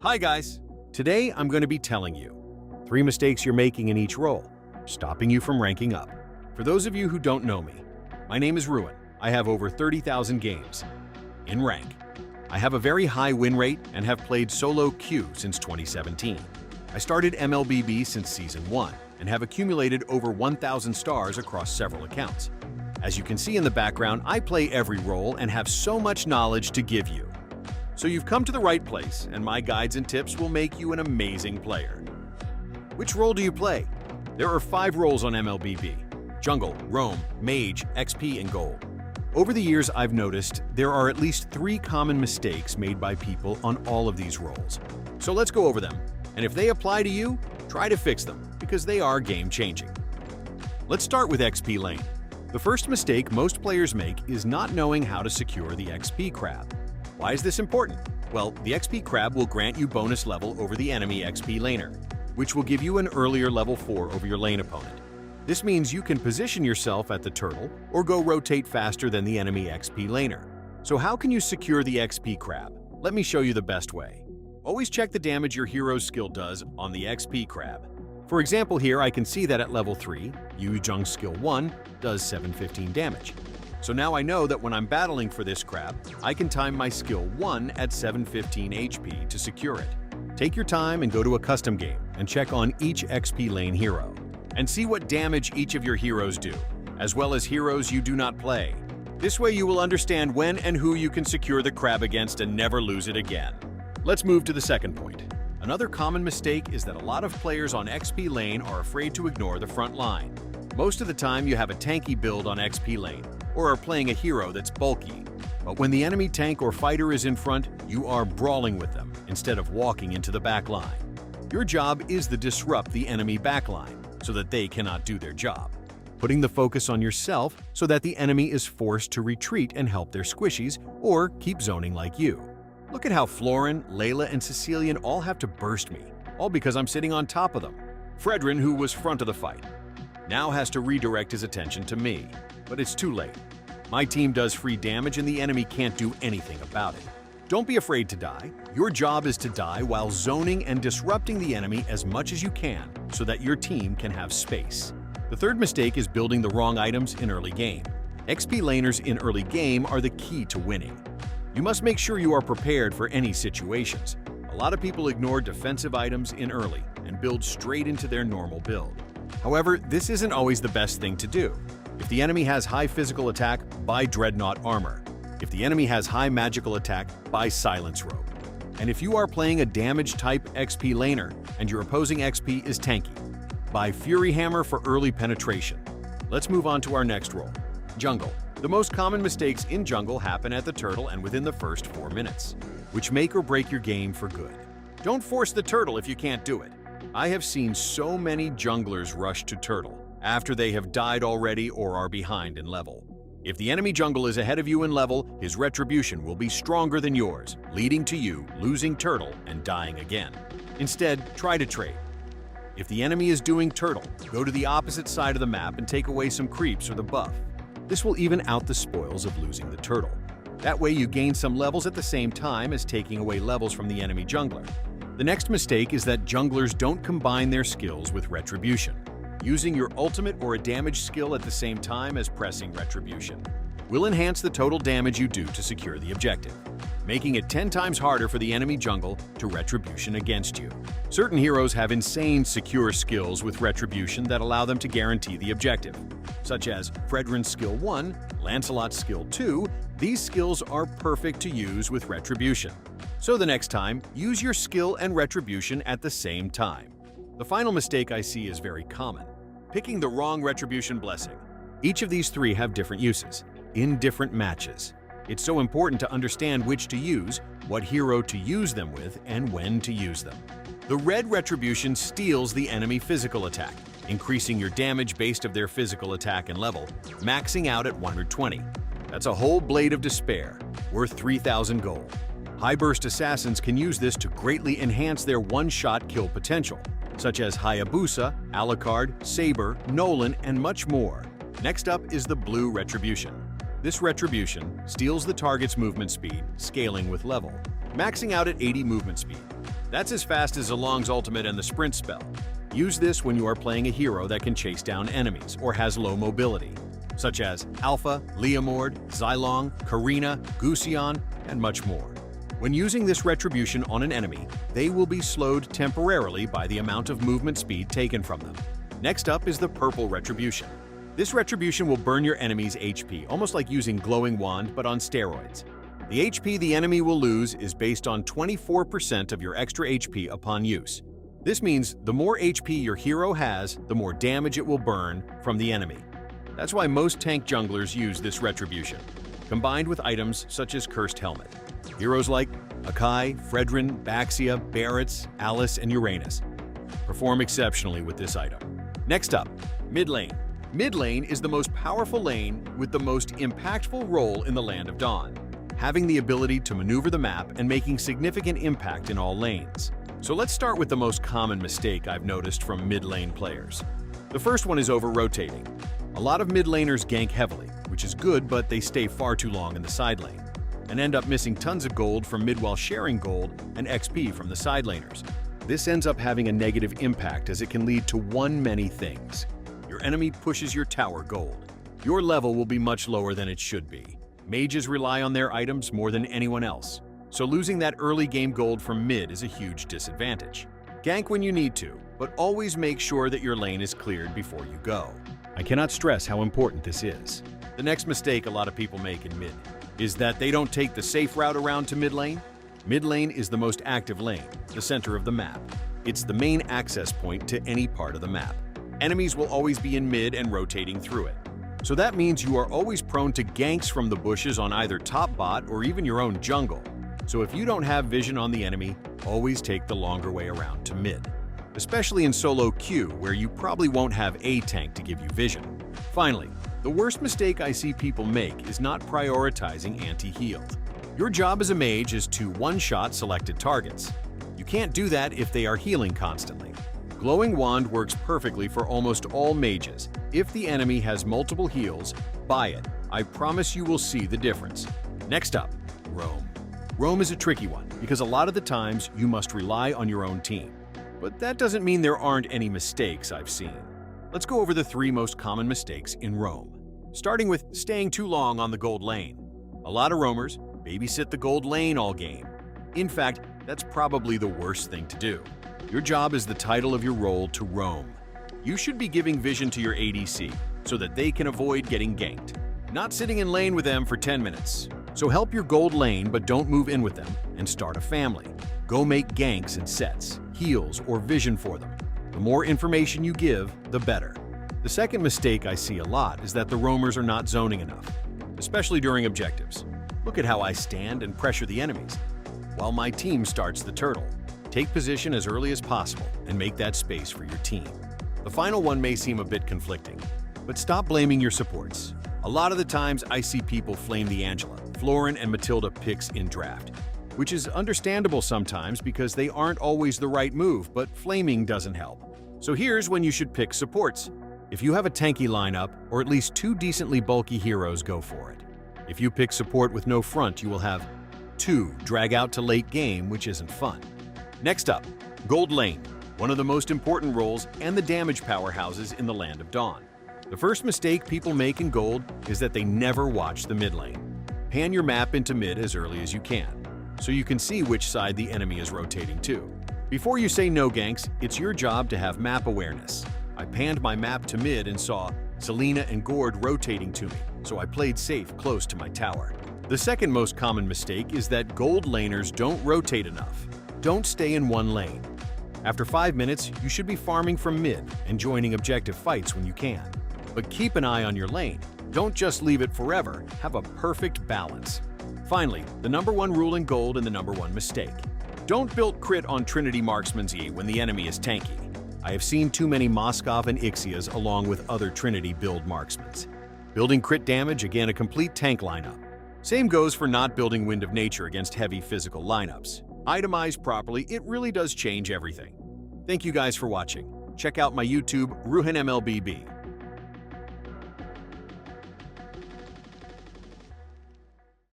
Hi guys! Today I'm going to be telling you 3 mistakes you're making in each role, stopping you from ranking up. For those of you who don't know me, my name is Ruhen. I have over 30,000 games in rank. I have a very high win rate and have played solo queue since 2017. I started MLBB since Season 1 and have accumulated over 1,000 stars across several accounts. As you can see in the background, I play every role and have so much knowledge to give you. So you've come to the right place, and my guides and tips will make you an amazing player. Which role do you play? There are 5 roles on MLBB: Jungle, Roam, Mage, XP, and Gold. Over the years, I've noticed there are at least 3 common mistakes made by people on all of these roles. So let's go over them, and if they apply to you, try to fix them, because they are game-changing. Let's start with XP lane. The first mistake most players make is not knowing how to secure the XP crab. Why is this important? Well, the XP crab will grant you bonus level over the enemy XP laner, which will give you an earlier level 4 over your lane opponent. This means you can position yourself at the turtle or go rotate faster than the enemy XP laner. So how can you secure the XP crab? Let me show you the best way. Always check the damage your hero's skill does on the XP crab. For example, here I can see that at level 3, Yu Jung's skill 1 does 715 damage. So now I know that when I'm battling for this crab, I can time my skill 1 at 715 HP to secure it. Take your time and go to a custom game and check on each XP lane hero, and see what damage each of your heroes do, as well as heroes you do not play. This way you will understand when and who you can secure the crab against and never lose it again. Let's move to the second point. Another common mistake is that a lot of players on XP lane are afraid to ignore the front line. Most of the time you have a tanky build on XP lane, or are playing a hero that's bulky. But when the enemy tank or fighter is in front, you are brawling with them instead of walking into the back line. Your job is to disrupt the enemy backline so that they cannot do their job, putting the focus on yourself so that the enemy is forced to retreat and help their squishies or keep zoning like you. Look at how Florin, Layla, and Cecilian all have to burst me, all because I'm sitting on top of them. Fredrin, who was front of the fight, now has to redirect his attention to me, but it's too late. My team does free damage and the enemy can't do anything about it. Don't be afraid to die. Your job is to die while zoning and disrupting the enemy as much as you can so that your team can have space. The third mistake is building the wrong items in early game. XP laners in early game are the key to winning. You must make sure you are prepared for any situations. A lot of people ignore defensive items in early and build straight into their normal build. However, this isn't always the best thing to do. If the enemy has high physical attack, buy Dreadnought Armor. If the enemy has high magical attack, buy Silence Robe. And if you are playing a damage-type XP laner and your opposing XP is tanky, buy Fury Hammer for early penetration. Let's move on to our next role, Jungle. The most common mistakes in Jungle happen at the turtle and within the first 4 minutes, which make or break your game for good. Don't force the turtle if you can't do it. I have seen so many junglers rush to turtle after they have died already or are behind in level. If the enemy jungle is ahead of you in level, his retribution will be stronger than yours, leading to you losing turtle and dying again. Instead, try to trade. If the enemy is doing turtle, go to the opposite side of the map and take away some creeps or the buff. This will even out the spoils of losing the turtle. That way you gain some levels at the same time as taking away levels from the enemy jungler. The next mistake is that junglers don't combine their skills with retribution. Using your ultimate or a damage skill at the same time as pressing retribution will enhance the total damage you do to secure the objective, making it 10 times harder for the enemy jungle to retribution against you. Certain heroes have insane secure skills with retribution that allow them to guarantee the objective, such as Fredrin's skill 1, Lancelot's skill 2. These skills are perfect to use with retribution. So the next time, use your skill and retribution at the same time. The final mistake I see is very common: picking the wrong retribution blessing. Each of these 3 have different uses, in different matches. It's so important to understand which to use, what hero to use them with, and when to use them. The red retribution steals the enemy physical attack, increasing your damage based of their physical attack and level, maxing out at 120. That's a whole Blade of Despair, worth 3,000 gold. High Burst Assassins can use this to greatly enhance their one-shot kill potential, such as Hayabusa, Alucard, Saber, Nolan, and much more. Next up is the blue retribution. This retribution steals the target's movement speed, scaling with level, maxing out at 80 movement speed. That's as fast as Zilong's ultimate and the sprint spell. Use this when you are playing a hero that can chase down enemies or has low mobility, such as Alpha, Leomord, Zilong, Karina, Gusion, and much more. When using this retribution on an enemy, they will be slowed temporarily by the amount of movement speed taken from them. Next up is the purple retribution. This retribution will burn your enemy's HP, almost like using glowing wand but on steroids. The HP the enemy will lose is based on 24% of your extra HP upon use. This means the more HP your hero has, the more damage it will burn from the enemy. That's why most tank junglers use this retribution, combined with items such as Cursed Helmet. Heroes like Akai, Fredrin, Baxia, Barretts, Alice, and Uranus perform exceptionally with this item. Next up, mid lane. Mid lane is the most powerful lane with the most impactful role in the Land of Dawn, having the ability to maneuver the map and making significant impact in all lanes. So let's start with the most common mistake I've noticed from mid lane players. The first one is over-rotating. A lot of mid laners gank heavily, which is good, but they stay far too long in the side lane, and end up missing tons of gold from mid while sharing gold and XP from the side laners. This ends up having a negative impact as it can lead to one many things. Your enemy pushes your tower gold. Your level will be much lower than it should be. Mages rely on their items more than anyone else, so losing that early game gold from mid is a huge disadvantage. Gank when you need to, but always make sure that your lane is cleared before you go. I cannot stress how important this is. The next mistake a lot of people make in mid is that they don't take the safe route around to mid lane. Mid lane is the most active lane, the center of the map. It's the main access point to any part of the map. Enemies will always be in mid and rotating through it. So that means you are always prone to ganks from the bushes on either top bot or even your own jungle. So if you don't have vision on the enemy, always take the longer way around to mid, especially in solo queue where you probably won't have a tank to give you vision. Finally, the worst mistake I see people make is not prioritizing anti-healed. Your job as a mage is to one-shot selected targets. You can't do that if they are healing constantly. Glowing Wand works perfectly for almost all mages. If the enemy has multiple heals, buy it. I promise you will see the difference. Next up, roam. Roam is a tricky one because a lot of the times you must rely on your own team. But that doesn't mean there aren't any mistakes I've seen. Let's go over the 3 most common mistakes in roam. Starting with staying too long on the gold lane. A lot of roamers babysit the gold lane all game. In fact, that's probably the worst thing to do. Your job is the title of your role to roam. You should be giving vision to your ADC so that they can avoid getting ganked, not sitting in lane with them for 10 minutes. So help your gold lane, but don't move in with them and start a family. Go make ganks and sets, heals, or vision for them. The more information you give, the better. The second mistake I see a lot is that the roamers are not zoning enough, especially during objectives. Look at how I stand and pressure the enemies, while my team starts the turtle. Take position as early as possible and make that space for your team. The final one may seem a bit conflicting, but stop blaming your supports. A lot of the times I see people flame the Angela, Florin, and Matilda picks in draft, which is understandable sometimes because they aren't always the right move, but flaming doesn't help. So here's when you should pick supports. If you have a tanky lineup, or at least 2 decently bulky heroes, go for it. If you pick support with no front, you will have 2 drag out to late game, which isn't fun. Next up, gold lane, one of the most important roles and the damage powerhouses in the Land of Dawn. The first mistake people make in gold is that they never watch the mid lane. Pan your map into mid as early as you can, so you can see which side the enemy is rotating to. Before you say no ganks, it's your job to have map awareness. I panned my map to mid and saw Selena and Gord rotating to me, so I played safe close to my tower. The second most common mistake is that gold laners don't rotate enough. Don't stay in one lane. After 5 minutes, you should be farming from mid and joining objective fights when you can. But keep an eye on your lane. Don't just leave it forever. Have a perfect balance. Finally, the #1 rule in gold and the #1 mistake. Don't build crit on Trinity Marksman's E when the enemy is tanky. I have seen too many Moskov and Ixias along with other Trinity build marksmans. Building crit damage against a complete tank lineup. Same goes for not building Wind of Nature against heavy physical lineups. Itemized properly, it really does change everything. Thank you guys for watching. Check out my YouTube, Ruhenmlbb.